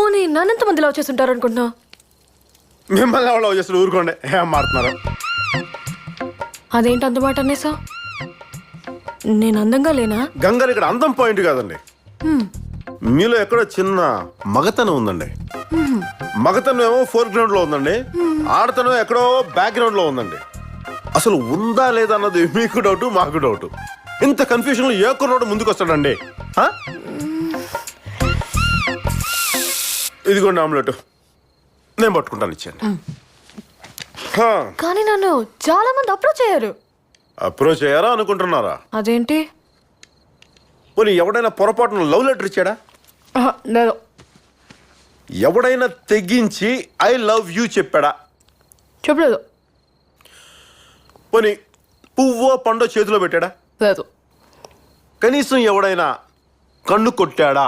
పోనీ నన్నెంత మంది లవ్ చేస్తుంటారు అనుకుంటున్నావు? మిమ్మల్ని ఎవరు లవ్ చేస్తారు? ఊరుకోండి, ఏం మారుతున్నారు? అదేంటి అందుబాట అనేసా? నేను అందంగా లేనా? గంగారు ఇక్కడ అందం పాయింట్ కాదండి, మీలో ఎక్కడో చిన్న మగతనం ఉందండి. మగతనం ఏమో ఫోర్ గ్రౌండ్ లో ఉందండి, ఆడతనం ఎక్కడో బ్యాక్ గ్రౌండ్ లో ఉందండి. అసలు ఉందా లేదా అన్నది మీకు డౌట్, మాకు డౌట్. ఇంత కన్ఫ్యూజన్ లో ఏ కుర్రోడు ముందుకు వస్తాడండి? ఇదిగోండి ఆమ్లెట్, నేను పట్టుకుంటాను, ఇచ్చాను. కానీ నన్ను చాలా మంది అప్రోచ్ అయ్యారు. అప్రోచ్ అయ్యారా అనుకుంటున్నారా? అదేంటి? పోనీ ఎవడైనా పొరపాటున లవ్ లెటర్ ఇచ్చాడా? లేదు. ఎవడైనా తెగించి ఐ లవ్ యూ చెప్పాడా? చెప్పలేదు. పోనీ పువ్వో పండో చేతిలో పెట్టాడా? లేదు. కనీసం ఎవడైనా కన్ను కొట్టాడా?